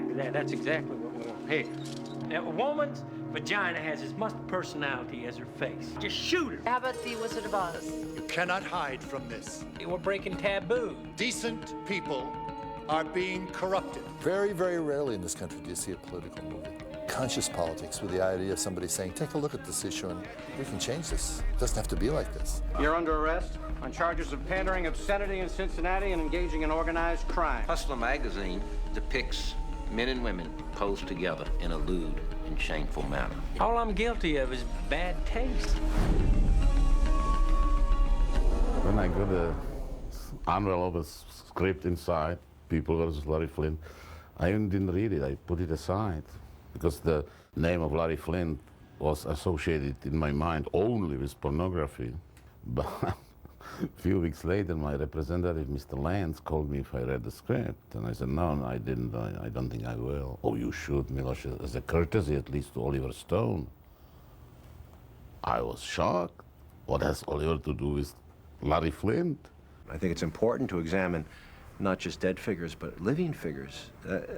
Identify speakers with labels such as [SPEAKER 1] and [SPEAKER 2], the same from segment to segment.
[SPEAKER 1] exactly that. That's exactly what we want. Hey, now, a woman's vagina has as much personality as her face. Just shoot her.
[SPEAKER 2] How about the Wizard of Oz?
[SPEAKER 3] You cannot hide from this.
[SPEAKER 1] We're breaking taboo.
[SPEAKER 3] Decent people are being corrupted.
[SPEAKER 4] Very, very rarely in this country do you see a political movie. Conscious politics with the idea of somebody saying, take a look at this issue and we can change this. It doesn't have to be like this.
[SPEAKER 5] You're under arrest on charges of pandering obscenity in Cincinnati and engaging in organized crime.
[SPEAKER 6] Hustler magazine depicts men and women posed together in a lewd and shameful manner.
[SPEAKER 1] All I'm guilty of is bad taste.
[SPEAKER 7] When I got the envelope of script inside, People versus Larry Flynt, I even didn't read it. I put it aside because the name of Larry Flynt was associated in my mind only with pornography. But a few weeks later, my representative, Mr. Lance, called me if I read the script. And I said, no, I didn't. I don't think I will. Oh, you should, Milos, as a courtesy at least to Oliver Stone. I was shocked. What has Oliver to do with Larry Flynt?
[SPEAKER 8] I think it's important to examine not just dead figures, but living figures.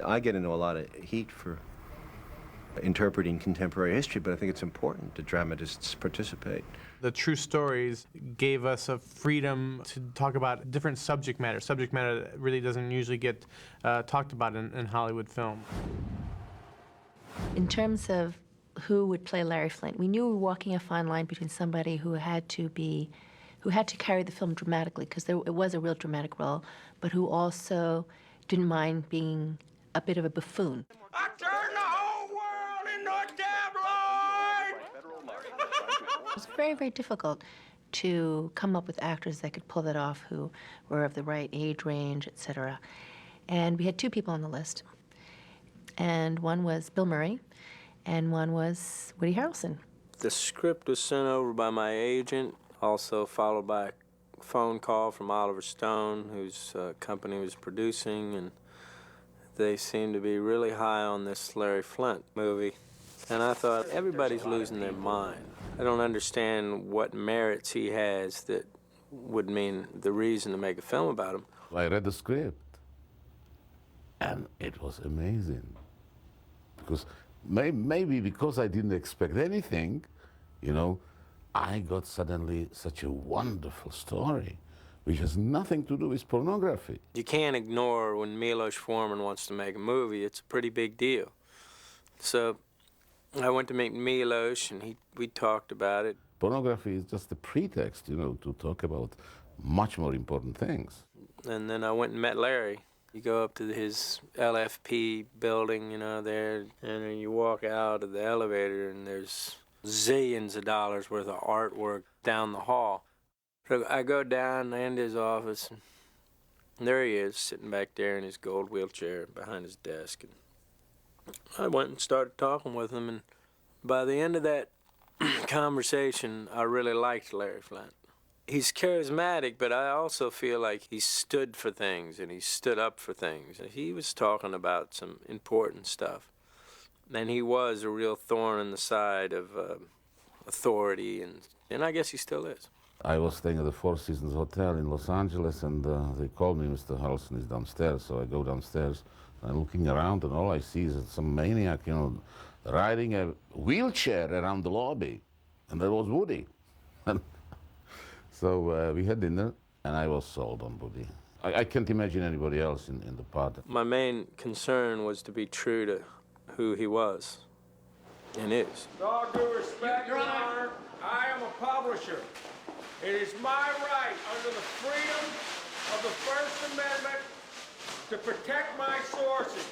[SPEAKER 8] I get into a lot of heat for interpreting contemporary history, but I think it's important that dramatists participate.
[SPEAKER 9] The true stories gave us a freedom to talk about different subject matter that really doesn't usually get talked about in Hollywood film.
[SPEAKER 2] In terms of who would play Larry Flynt, we knew we were walking a fine line between somebody who had to carry the film dramatically, because it was a real dramatic role, but who also didn't mind being a bit of a buffoon.
[SPEAKER 1] I turned the whole world into a tabloid!
[SPEAKER 2] It was very, very difficult to come up with actors that could pull that off, who were of the right age range, etc. And we had two people on the list. And one was Bill Murray, and one was Woody Harrelson.
[SPEAKER 10] The script was sent over by my agent, also followed by a phone call from Oliver Stone, whose company was producing, and they seemed to be really high on this Larry Flynt movie. And I thought, everybody's losing their mind. I don't understand what merits he has that would mean the reason to make a film about him.
[SPEAKER 7] I read the script, and it was amazing. Because maybe because I didn't expect anything, you know, I got suddenly such a wonderful story, which has nothing to do with pornography.
[SPEAKER 10] You can't ignore when Miloš Forman wants to make a movie. It's a pretty big deal. So I went to meet Milos, and we talked about it.
[SPEAKER 7] Pornography is just a pretext, you know, to talk about much more important things.
[SPEAKER 10] And then I went and met Larry. You go up to his LFP building, you know, there, and then you walk out of the elevator, and there's zillions of dollars worth of artwork down the hall. So I go down into his office, and there he is, sitting back there in his gold wheelchair behind his desk. And I went and started talking with him, and by the end of that conversation, I really liked Larry Flynt. He's charismatic, but I also feel like he stood for things, and he stood up for things. He was talking about some important stuff. And he was a real thorn in the side of authority, and I guess he still is.
[SPEAKER 7] I was staying at the Four Seasons Hotel in Los Angeles, and they called me, Mr. Harrelson is downstairs. So I go downstairs, and I'm looking around, and all I see is some maniac, you know, riding a wheelchair around the lobby. And that was Woody. And so we had dinner, and I was sold on Woody. I can't imagine anybody else in the part.
[SPEAKER 10] My main concern was to be true to who he was and is.
[SPEAKER 1] With all due respect, Your Honor, I am a publisher. It is my right under the freedom of the First Amendment to protect my sources.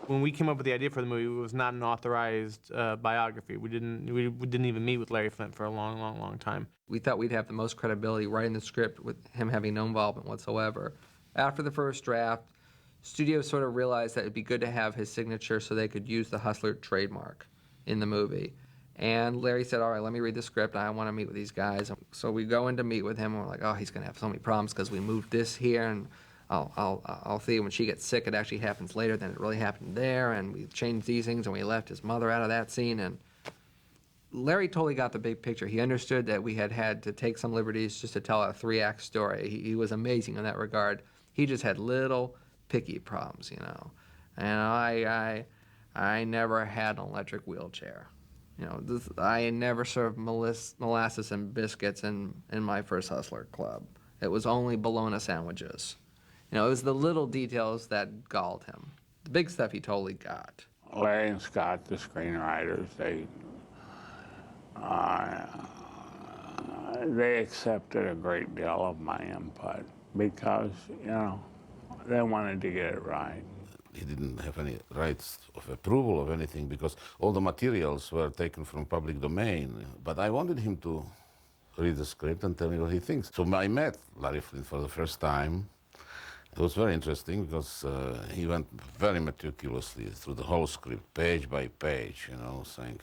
[SPEAKER 9] When we came up with the idea for the movie, it was not an authorized biography. We didn't even meet with Larry Flynt for a long, long, long time.
[SPEAKER 11] We thought we'd have the most credibility writing the script with him having no involvement whatsoever. After the first draft, studios sort of realized that it'd be good to have his signature so they could use the Hustler trademark in the movie. And Larry said, all right, let me read the script. I want to meet with these guys. So we go in to meet with him, and we're like, oh, he's going to have so many problems because we moved this here, and I'll see when she gets sick, it actually happens later than it really happened there, and we changed these things, and we left his mother out of that scene. And Larry totally got the big picture. He understood that we had to take some liberties just to tell a 3-act story. He was amazing in that regard. He just had little picky problems, you know. And I never had an electric wheelchair. I never served molasses and biscuits in my first Hustler Club. It was only bologna sandwiches. It was the little details that galled him. The big stuff he totally got.
[SPEAKER 12] Larry and Scott, the screenwriters, they accepted a great deal of my input because, they wanted to get it right.
[SPEAKER 7] He didn't have any rights of approval of anything because all the materials were taken from public domain. But I wanted him to read the script and tell me what he thinks. So I met Larry Flynt for the first time. It was very interesting because he went very meticulously through the whole script, page by page, saying,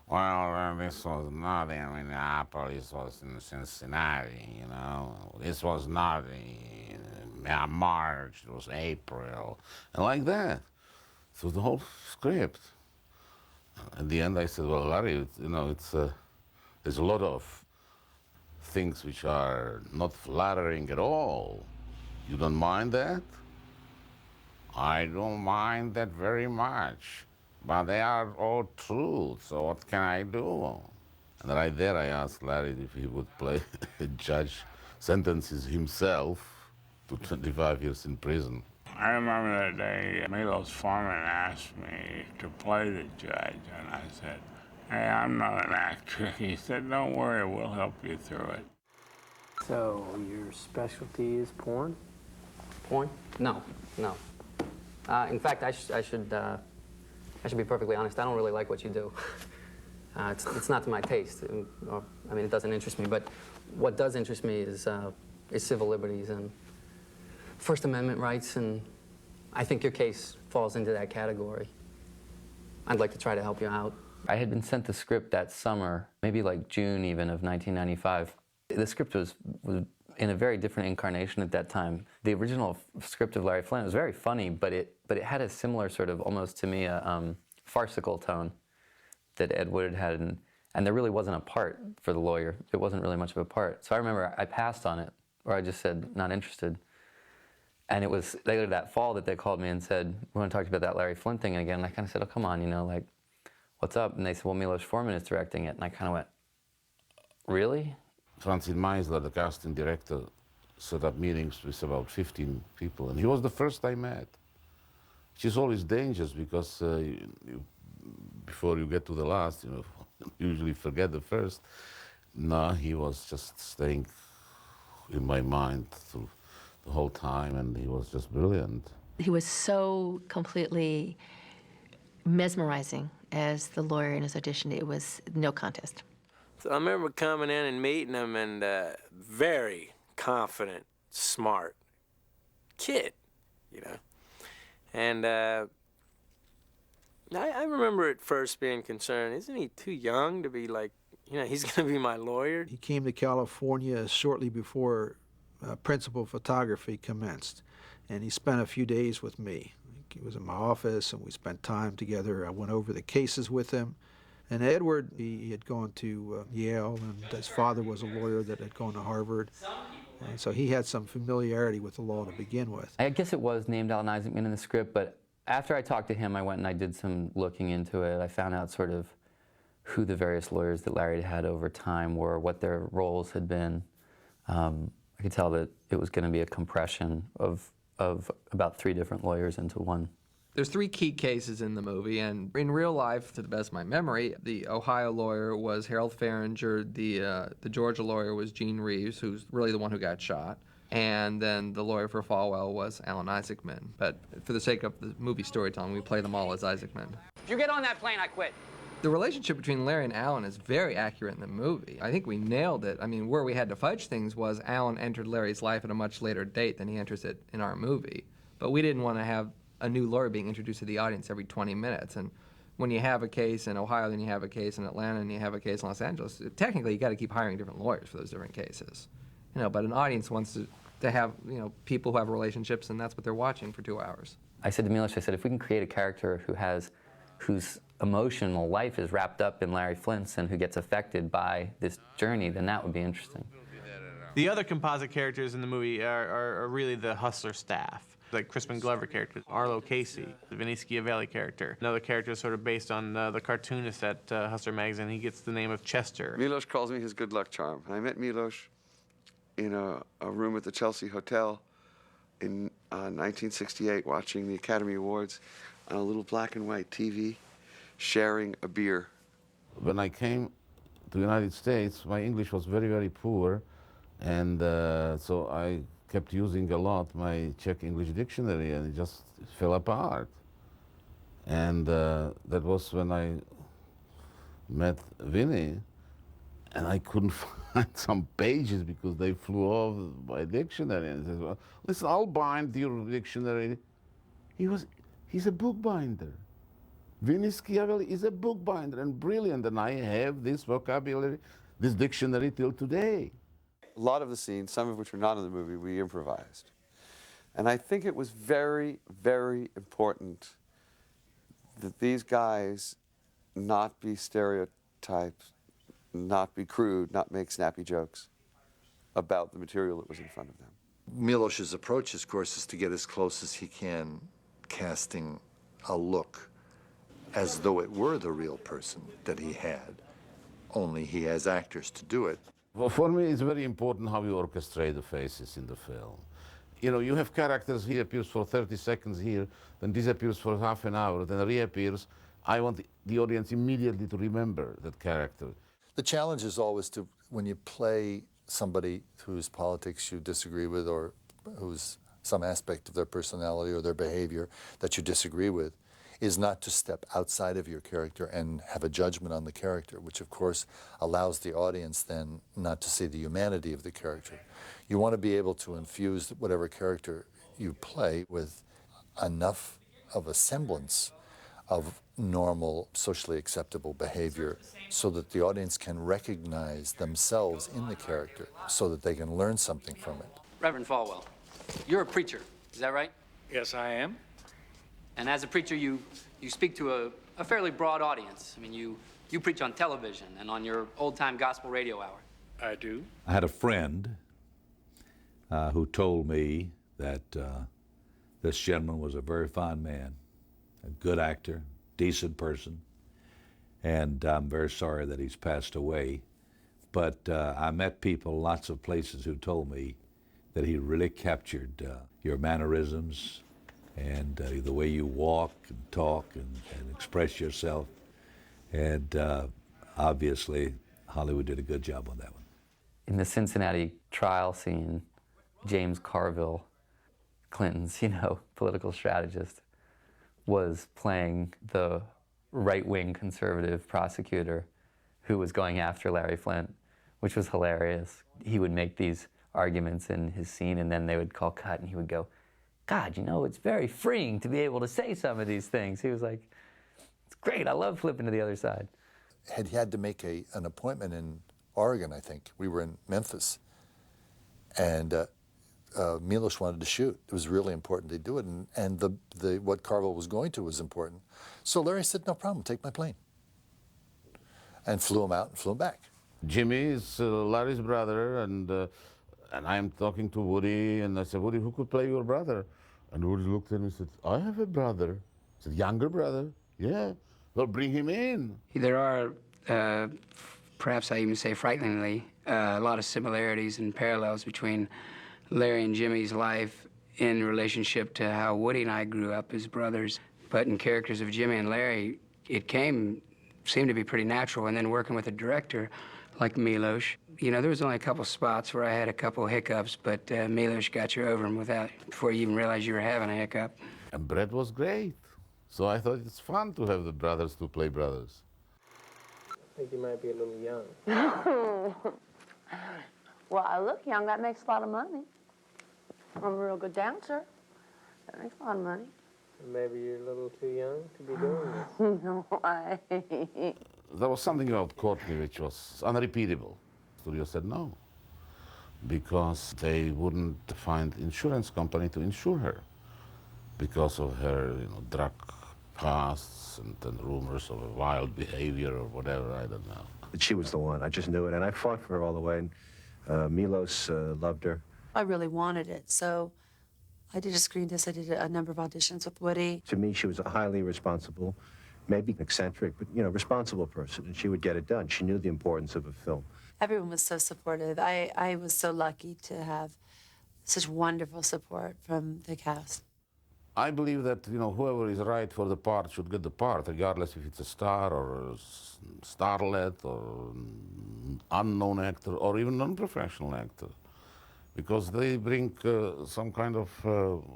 [SPEAKER 7] well, this was not in Minneapolis, this was in Cincinnati, this was not in March, it was April, and like that, through the whole script. At the end, I said, well, Larry, there's a lot of things which are not flattering at all. You don't mind that? I don't mind that very much, but they are all true, so what can I do? And right there I asked Larry if he would play a judge, sentences himself to 25 years in prison.
[SPEAKER 12] I remember the day Miloš Forman asked me to play the judge, and I said, hey, I'm not an actor. He said, don't worry, we'll help you through it.
[SPEAKER 10] So, your specialty is porn?
[SPEAKER 13] Porn? No. In fact, I should be perfectly honest. I don't really like what you do. It's not to my taste. It doesn't interest me. But what does interest me is civil liberties and First Amendment rights, and I think your case falls into that category. I'd like to try to help you out.
[SPEAKER 14] I had been sent the script that summer, maybe like June even of 1995. The script was in a very different incarnation at that time. The original script of Larry Flynt was very funny, but it had a similar sort of, almost to me, a farcical tone that Ed Wood had, and there really wasn't a part for the lawyer. It wasn't really much of a part. So I remember I passed on it, or I just said, not interested. And it was later that fall that they called me and said, we want to talk to you about that Larry Flynt thing again. And I kind of said, oh, come on, what's up? And they said, well, Miloš Forman is directing it. And I kind of went, really?
[SPEAKER 7] Francine Meisler, the casting director, set up meetings with about 15 people. And he was the first I met. Which is always dangerous because before you get to the last, usually forget the first. No, he was just staying in my mind through the whole time, and he was just brilliant.
[SPEAKER 2] He was so completely mesmerizing as the lawyer in his audition. It was no contest.
[SPEAKER 10] So I remember coming in and meeting him, and very confident, smart kid, And I remember at first being concerned, isn't he too young to be like, he's going to be my lawyer?
[SPEAKER 15] He came to California shortly before principal photography commenced, and he spent a few days with me. He was in my office, and we spent time together. I went over the cases with him. And Edward, he had gone to Yale, and his father was a lawyer that had gone to Harvard. And so he had some familiarity with the law to begin with.
[SPEAKER 14] I guess it was named Alan Isaacman in the script, but after I talked to him, I went and I did some looking into it. I found out sort of who the various lawyers that Larry had over time were, what their roles had been. I could tell that it was going to be a compression of about 3 different lawyers into one.
[SPEAKER 11] There's 3 key cases in the movie, and in real life, to the best of my memory, the Ohio lawyer was Harold Farringer, the Georgia lawyer was Gene Reeves, who's really the one who got shot, and then the lawyer for Falwell was Alan Isaacman. But for the sake of the movie storytelling, we play them all as Isaacman.
[SPEAKER 13] If you get on that plane, I quit.
[SPEAKER 11] The relationship between Larry and Alan is very accurate in the movie. I think we nailed it. I mean, where we had to fudge things was Alan entered Larry's life at a much later date than he enters it in our movie. But we didn't want to have a new lawyer being introduced to the audience every 20 minutes. And when you have a case in Ohio, then you have a case in Atlanta, and you have a case in Los Angeles, technically you got to keep hiring different lawyers for those different cases. But an audience wants to have, people who have relationships, and that's what they're watching for 2 hours.
[SPEAKER 14] I said to Miloš, if we can create a character whose emotional life is wrapped up in Larry Flynt's and who gets affected by this journey, then that would be interesting.
[SPEAKER 9] The other composite characters in the movie are really the Hustler staff. Like Crispin Glover character, Arlo Casey, the Vinny Schiavelli character. Another character is sort of based on the cartoonist at Hustler magazine. He gets the name of Chester.
[SPEAKER 16] Milos calls me his good luck charm. I met Milos in a room at the Chelsea Hotel in 1968, watching the Academy Awards on a little black and white TV, sharing a beer.
[SPEAKER 7] When I came to the United States, my English was very, very poor, and so I kept using a lot my Czech English dictionary, and it just fell apart. And that was when I met Vinny, and I couldn't find some pages because they flew off my dictionary. And I said, well, listen, I'll bind your dictionary. He's a bookbinder. Vinny Schiavelli is a bookbinder and brilliant, and I have this vocabulary, this dictionary till today.
[SPEAKER 16] A lot of the scenes, some of which were not in the movie, we improvised. And I think it was very, very important that these guys not be stereotyped, not be crude, not make snappy jokes about the material that was in front of them.
[SPEAKER 4] Milos's approach, of course, is to get as close as he can, casting a look as though it were the real person that he had, only he has actors to do it.
[SPEAKER 7] Well, for me, it's very important how you orchestrate the faces in the film. You know, you have characters, he appears for 30 seconds here, then disappears for half an hour, then reappears. I want the audience immediately to remember that character.
[SPEAKER 4] The challenge is always to, when you play somebody whose politics you disagree with or whose some aspect of their personality or their behavior that you disagree with, is not to step outside of your character and have a judgment on the character, which of course allows the audience then not to see the humanity of the character. You want to be able to infuse whatever character you play with enough of a semblance of normal, socially acceptable behavior so that the audience can recognize themselves in the character so that they can learn something from it.
[SPEAKER 13] Reverend Falwell, you're a preacher, is that right?
[SPEAKER 17] Yes, I am.
[SPEAKER 13] And as a preacher, you speak to a fairly broad audience. I mean, you preach on television and on your old-time gospel radio hour.
[SPEAKER 17] I do.
[SPEAKER 18] I had a friend who told me that this gentleman was a very fine man, a good actor, decent person, and I'm very sorry that he's passed away. But I met people, lots of places, who told me that he really captured your mannerisms and the way you walk and talk and express yourself. And obviously, Hollywood did a good job on that one.
[SPEAKER 14] In the Cincinnati trial scene, James Carville, Clinton's, political strategist, was playing the right-wing conservative prosecutor who was going after Larry Flynt, which was hilarious. He would make these arguments in his scene, and then they would call cut, and he would go, God, it's very freeing to be able to say some of these things. He was like, it's great, I love flipping to the other side.
[SPEAKER 4] He had to make an appointment in Oregon, I think. We were in Memphis, and Milos wanted to shoot. It was really important to do it, and what Carville was going to was important. So Larry said, no problem, take my plane. And flew him out and flew him back.
[SPEAKER 7] Jimmy is Larry's brother, and I'm talking to Woody, and I said, Woody, who could play your brother? And Woody looked at me and said, I have a brother. I said, younger brother? Yeah. Well, bring him in.
[SPEAKER 19] There are, perhaps I even say frighteningly, a lot of similarities and parallels between Larry and Jimmy's life in relationship to how Woody and I grew up as brothers. But in characters of Jimmy and Larry, it seemed to be pretty natural. And then working with a director like Miloš, there was only a couple spots where I had a couple hiccups, but Miloš got you over them before you even realized you were having a hiccup.
[SPEAKER 7] And Brett was great. So I thought it's fun to have the brothers to play brothers.
[SPEAKER 10] I think you might be a little young.
[SPEAKER 20] Well, I look young. That makes a lot of money. I'm a real good dancer. That makes a lot of money.
[SPEAKER 10] Maybe you're a little too young to be doing this.
[SPEAKER 20] No way.
[SPEAKER 7] There was something about Courtney which was unrepeatable. Studio said no, because they wouldn't find insurance company to insure her because of her, drug pasts and rumors of wild behavior or whatever, I don't know.
[SPEAKER 8] She was the one. I just knew it, and I fought for her all the way. And Milos loved her.
[SPEAKER 21] I really wanted it, so
[SPEAKER 17] I did a screen test. I did a number of auditions with Woody.
[SPEAKER 8] To me, she was a highly responsible, maybe eccentric, but, you know, responsible person, and she would get it done. She knew the importance of a film.
[SPEAKER 17] Everyone was so supportive. I was so lucky to have such wonderful support from the cast.
[SPEAKER 7] I believe that, you know, whoever is right for the part should get the part, regardless if it's a star or a starlet or an unknown actor or even non-professional actor, because they bring some kind of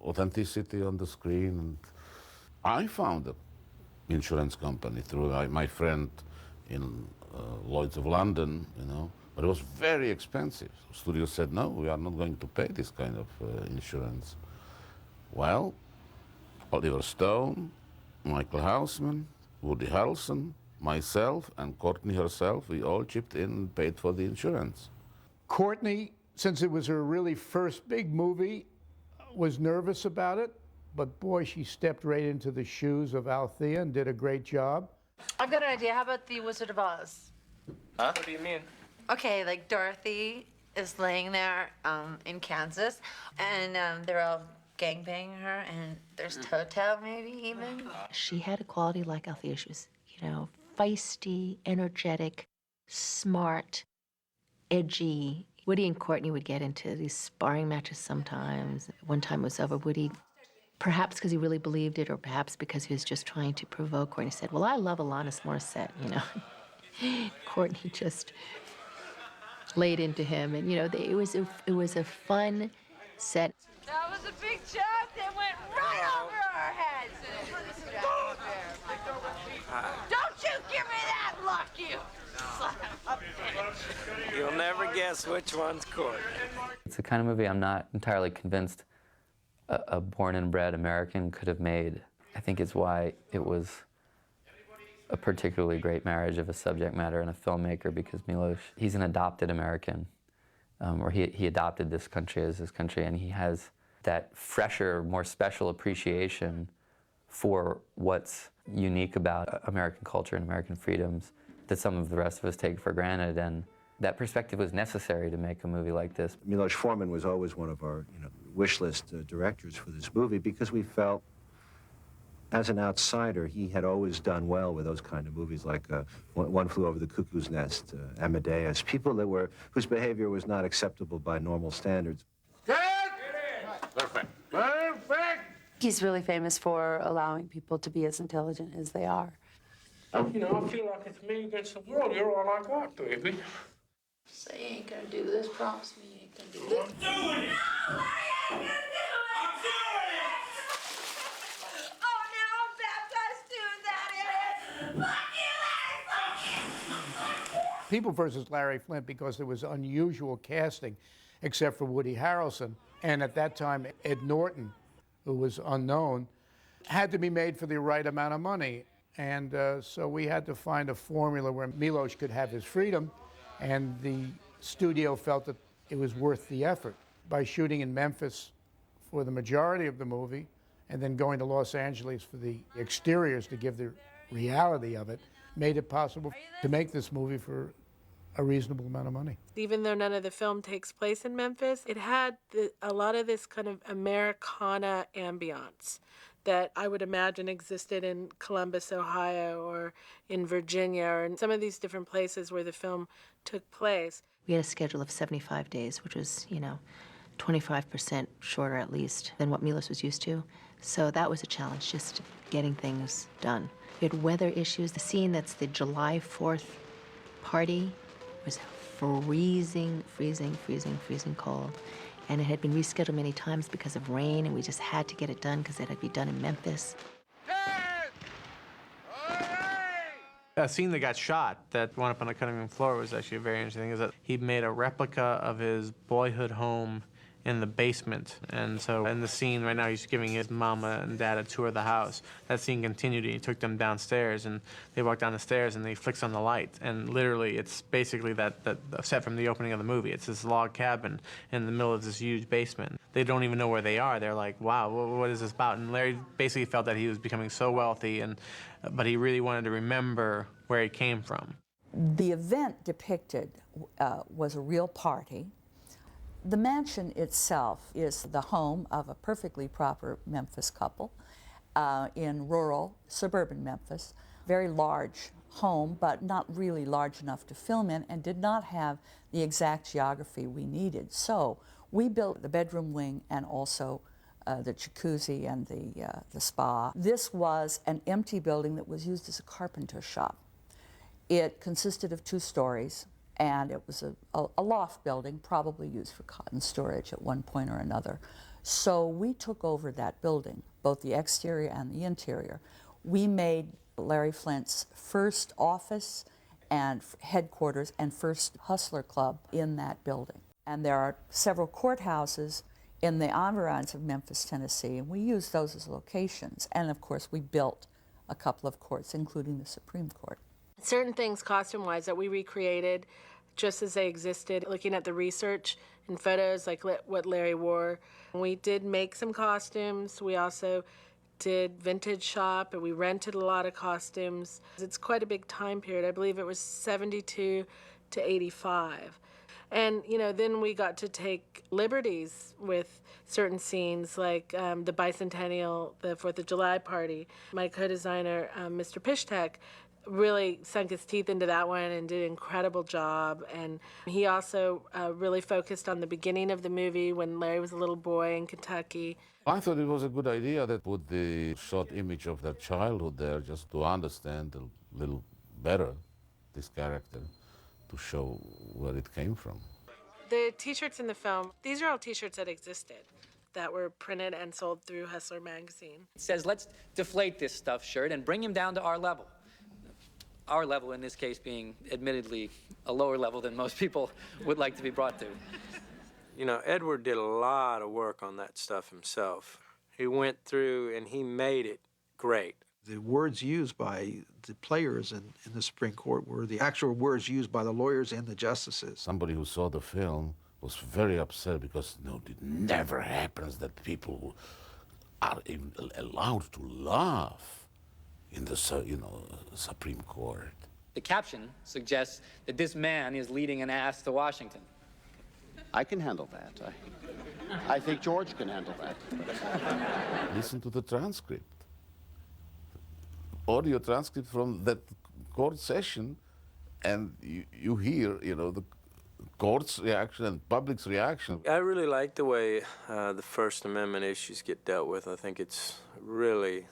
[SPEAKER 7] authenticity on the screen. And I found an insurance company through my friend in Lloyd's of London, you know, but it was very expensive. The studio said, no, we are not going to pay this kind of insurance. Well, Oliver Stone, Michael Houseman, Woody Harrelson, myself, and Courtney herself, we all chipped in and paid for the insurance.
[SPEAKER 21] Courtney, since it was her really first big movie, was nervous about it, but boy, she stepped right into the shoes of Althea and did a great job.
[SPEAKER 2] I've got an idea. How about the Wizard of Oz?
[SPEAKER 10] Huh? What do you mean?
[SPEAKER 2] Okay, like Dorothy is laying there in Kansas, and they're all gangbanging her, and there's Toto maybe even. She had a quality like Althea. She was, you know, feisty, energetic, smart, edgy. Woody and Courtney would get into these sparring matches sometimes. One time it was over Woody, perhaps because he really believed it, or perhaps because he was just trying to provoke Courtney. Said, well, I love Alanis Morissette, you know. Courtney just laid into him, and, you know, it was a fun set.
[SPEAKER 20] That was a big chop that went right over our heads. Don't you give me that look, you son of a bitch.
[SPEAKER 10] You'll never guess which one's Courtney.
[SPEAKER 14] It's the kind of movie I'm not entirely convinced a born and bred American could have made. I think it's why it was a particularly great marriage of a subject matter and a filmmaker, because Milos, he's an adopted American, or he adopted this country as his country, and he has that fresher, more special appreciation for what's unique about American culture and American freedoms that some of the rest of us take for granted. And that perspective was necessary to make a movie like this.
[SPEAKER 8] Miloš Forman was always one of our, you know, wish list directors for this movie, because we felt, as an outsider, he had always done well with those kind of movies, like One Flew Over the Cuckoo's Nest, Amadeus, people that were, whose behavior was not acceptable by normal standards.
[SPEAKER 12] Perfect. Perfect.
[SPEAKER 17] He's really famous for allowing people to be as intelligent as they are.
[SPEAKER 10] You know, I feel like it's me against the world. You're all I got, baby.
[SPEAKER 20] Say you ain't gonna do this, promise me you ain't gonna do this.
[SPEAKER 12] I'm doing it.
[SPEAKER 20] I'm doing it. Oh, now I'm baptized too, that is. Fuck you,
[SPEAKER 21] People versus Larry Flynt, because there was unusual casting, except for Woody Harrelson. And at that time, Ed Norton, who was unknown, had to be made for the right amount of money. And so we had to find a formula where Milos could have his freedom, and the studio felt that it was worth the effort. By shooting in Memphis for the majority of the movie, and then going to Los Angeles for the exteriors to give the reality of it, made it possible to make this movie for a reasonable amount of money.
[SPEAKER 22] Even though none of the film takes place in Memphis, it had a lot of this kind of Americana ambiance that I would imagine existed in Columbus, Ohio, or in Virginia, or in some of these different places where the film took place.
[SPEAKER 2] We had a schedule of 75 days, which was, you know, 25% shorter at least than what Milos was used to. So that was a challenge, just getting things done. We had weather issues. The scene that's the July 4th party was freezing cold. And it had been rescheduled many times because of rain, and we just had to get it done because it had to be done in Memphis.
[SPEAKER 9] A scene that got shot that wound up on the cutting room floor was actually a very interesting thing, is that he made a replica of his boyhood home in the basement. And so in the scene right now, he's giving his mama and dad a tour of the house. That scene continued, and he took them downstairs, and they walked down the stairs, and he flicks on the light. And literally, it's basically that set from the opening of the movie. It's this log cabin in the middle of this huge basement. They don't even know where they are. They're like, wow, what is this about? And Larry basically felt that he was becoming so wealthy, but he really wanted to remember where he came from.
[SPEAKER 23] The event depicted was a real party.
[SPEAKER 3] The mansion itself is the home of a perfectly proper Memphis couple in rural, suburban Memphis. Very large home, but not really large enough to film in, and did not have the exact geography we needed. So we built the bedroom wing and also the jacuzzi and the spa. This was an empty building that was used as a carpenter shop. It consisted of 2 stories, and it was a loft building, probably used for cotton storage at one point or another. So we took over that building, both the exterior and the interior. We made Larry Flynt's first office and headquarters and first hustler club in that building. And there are several courthouses in the environs of Memphis, Tennessee, and we used those as locations. And of course, we built a couple of courts, including the Supreme Court.
[SPEAKER 22] Certain things costume-wise that we recreated just as they existed, looking at the research and photos like what Larry wore. We did make some costumes. We also did vintage shop, and we rented a lot of costumes. It's quite a big time period. I believe it was 72 to 85. And, you know, then we got to take liberties with certain scenes, like the bicentennial, the 4th of July party. My co-designer, Mr. Pishtek, really sunk his teeth into that one and did an incredible job. And he also really focused on the beginning of the movie when Larry was a little boy in Kentucky.
[SPEAKER 7] I thought it was a good idea that put the short image of their childhood there just to understand a little better this character, to show where it came from.
[SPEAKER 22] The t-shirts in the film, these are all t-shirts that existed, that were printed and sold through Hustler magazine.
[SPEAKER 5] It says, let's deflate this stuffed shirt and bring him down to our level. Our level, in this case, being admittedly a lower level than most people would like to be brought to.
[SPEAKER 10] You know, Edward did a lot of work on that stuff himself. He went through and he made it great.
[SPEAKER 15] The words used by the players in the Supreme Court were the actual words used by the lawyers and the justices.
[SPEAKER 7] Somebody who saw the film was very upset because it never happens that people are even allowed to laugh in the Supreme Court.
[SPEAKER 5] The caption suggests that this man is leading an ass to Washington.
[SPEAKER 23] I can handle that. I think George can handle that.
[SPEAKER 7] Listen to the transcript. Audio transcript from that court session, and you hear, the court's reaction and public's reaction.
[SPEAKER 10] I really like the way the First Amendment issues get dealt with. I think it's really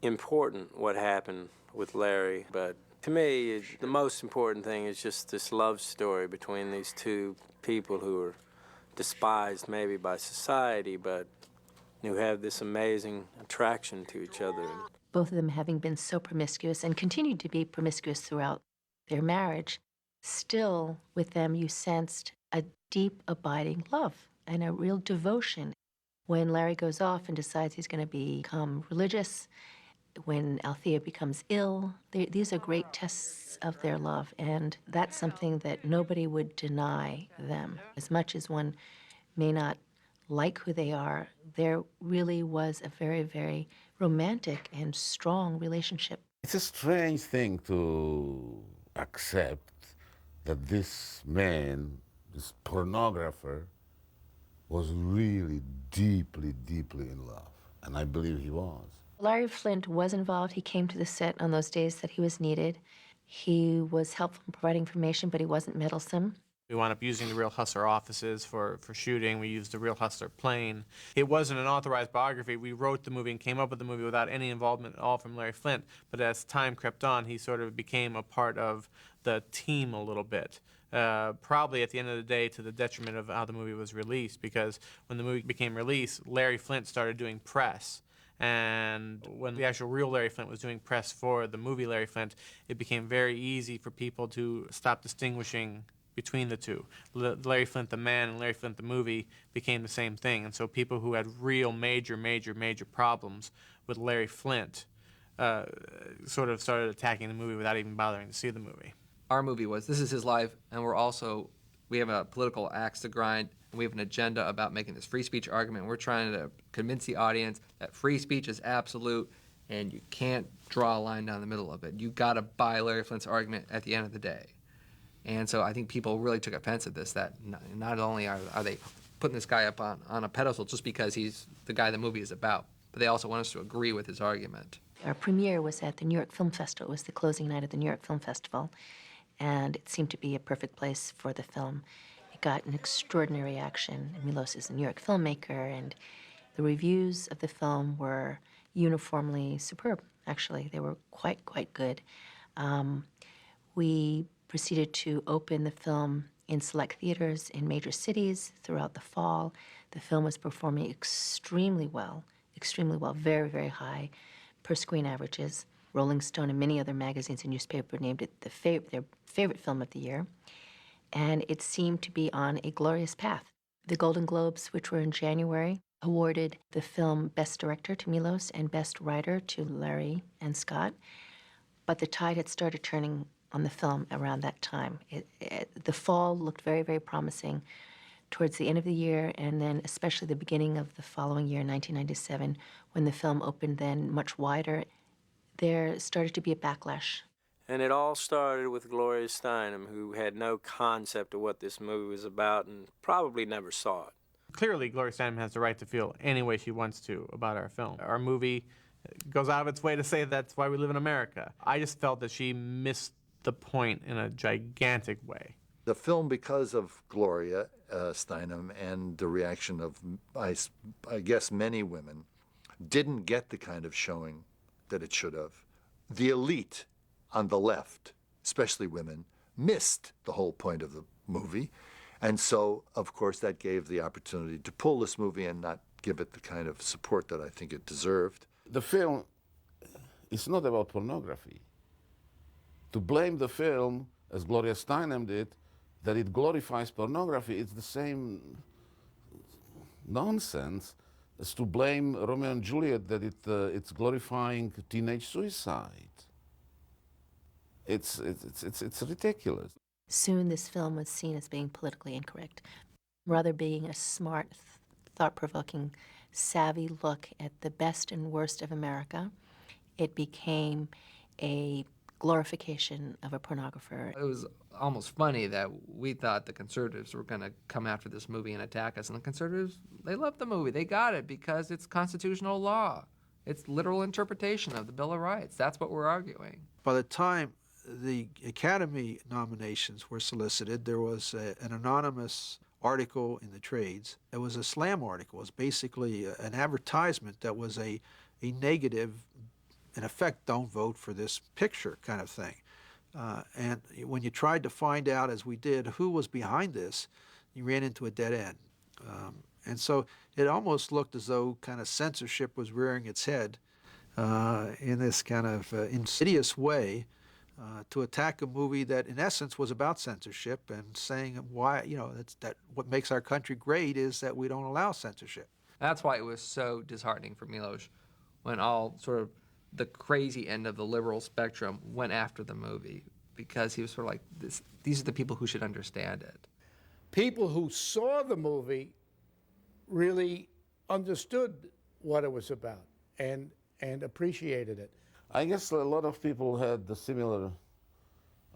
[SPEAKER 10] important what happened with Larry, but to me, the most important thing is just this love story between these two people who are despised maybe by society, but who have this amazing attraction to each other.
[SPEAKER 2] Both of them having been so promiscuous and continued to be promiscuous throughout their marriage, still with them you sensed a deep, abiding love and a real devotion. When Larry goes off and decides he's going to become religious, when Althea becomes ill, these are great tests of their love, and that's something that nobody would deny them. As much as one may not like who they are, there really was a very, very romantic and strong relationship.
[SPEAKER 7] It's a strange thing to accept that this man, this pornographer, was really deeply, deeply in love, and I believe he was.
[SPEAKER 2] Larry Flynt was involved. He came to the set on those days that he was needed. He was helpful in providing information, but he wasn't meddlesome.
[SPEAKER 9] We wound up using the Real Hustler offices for shooting. We used the Real Hustler plane. It wasn't an authorized biography. We wrote the movie and came up with the movie without any involvement at all from Larry Flynt. But as time crept on, he sort of became a part of the team a little bit. Probably at the end of the day to the detriment of how the movie was released, because when the movie became released, Larry Flynt started doing press. And when the actual real Larry Flynt was doing press for the movie Larry Flynt, it became very easy for people to stop distinguishing between the two. Larry Flynt the man and Larry Flynt the movie became the same thing. And so people who had real major problems with Larry Flynt sort of started attacking the movie without even bothering to see the movie.
[SPEAKER 11] Our movie was, this is his life, and we have a political axe to grind. We have an agenda about making this free speech argument. We're trying to convince the audience that free speech is absolute and you can't draw a line down the middle of it. You got to buy Larry Flynt's argument at the end of the day. And so I think people really took offense at this, that not only are they putting this guy up on a pedestal just because he's the guy the movie is about, but they also want us to agree with his argument.
[SPEAKER 2] Our premiere was at the New York Film Festival. It was the closing night of the New York Film Festival, and it seemed to be a perfect place for the film. It got an extraordinary reaction. Milos is a New York filmmaker, and the reviews of the film were uniformly superb, actually. They were quite good. We proceeded to open the film in select theaters in major cities throughout the fall. The film was performing extremely well, very high per-screen averages. Rolling Stone and many other magazines and newspapers named it their favorite film of the year. And it seemed to be on a glorious path. The Golden Globes, which were in January, awarded the film Best Director to Milos and Best Writer to Larry and Scott. But the tide had started turning on the film around that time. The fall looked very promising towards the end of the year, and then especially the beginning of the following year, 1997, when the film opened then much wider, there started to be a backlash.
[SPEAKER 10] And it all started with Gloria Steinem, who had no concept of what this movie was about and probably never saw it.
[SPEAKER 9] Clearly, Gloria Steinem has the right to feel any way she wants to about our film. Our movie goes out of its way to say that's why we live in America. I just felt that she missed the point in a gigantic way.
[SPEAKER 4] The film, because of Gloria Steinem and the reaction of, I guess, many women, didn't get the kind of showing that it should have. The elite on the left, especially women, missed the whole point of the movie. And so, of course, that gave the opportunity to pull this movie and not give it the kind of support that I think it deserved.
[SPEAKER 7] The film is not about pornography. To blame the film, as Gloria Steinem did, that it glorifies pornography, it's the same nonsense as to blame Romeo and Juliet that it's glorifying teenage suicide. It's ridiculous.
[SPEAKER 2] Soon this film was seen as being politically incorrect, rather being a smart, thought-provoking, savvy look at the best and worst of America. It became a glorification of a pornographer.
[SPEAKER 11] It was almost funny that we thought the conservatives were going to come after this movie and attack us, and the conservatives, they loved the movie. They got it because it's constitutional law. It's literal interpretation of the Bill of Rights. That's what we're arguing.
[SPEAKER 15] By the time the Academy nominations were solicited, there was an anonymous article in the trades. It was a slam article. It was basically an advertisement that was a negative, in effect, don't vote for this picture kind of thing. And when you tried to find out, as we did, who was behind this, you ran into a dead end. And so it almost looked as though kind of censorship was rearing its head in this kind of insidious way to attack a movie that, in essence, was about censorship and saying why, that what makes our country great is that we don't allow censorship.
[SPEAKER 11] That's why it was so disheartening for Milos when all sort of the crazy end of the liberal spectrum went after the movie, because he was sort of like, these are the people who should understand it.
[SPEAKER 21] People who saw the movie really understood what it was about and appreciated it.
[SPEAKER 7] I guess a lot of people had the similar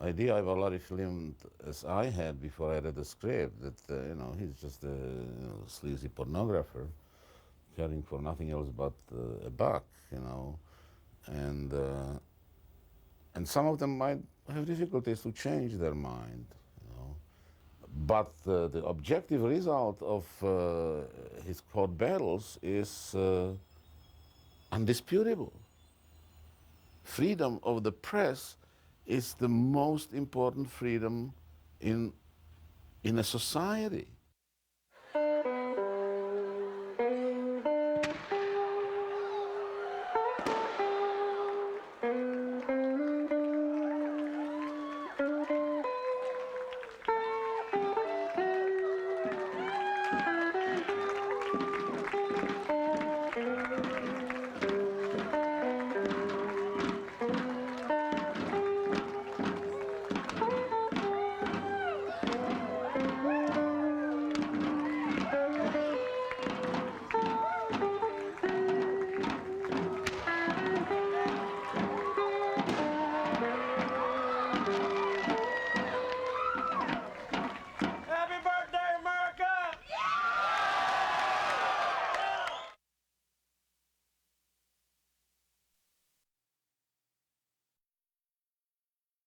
[SPEAKER 7] idea about Larry Flynt as I had before I read the script, that he's just a sleazy pornographer caring for nothing else but a buck, and some of them might have difficulties to change their mind, but the objective result of his court battles is undisputable. Freedom of the press is the most important freedom in a society.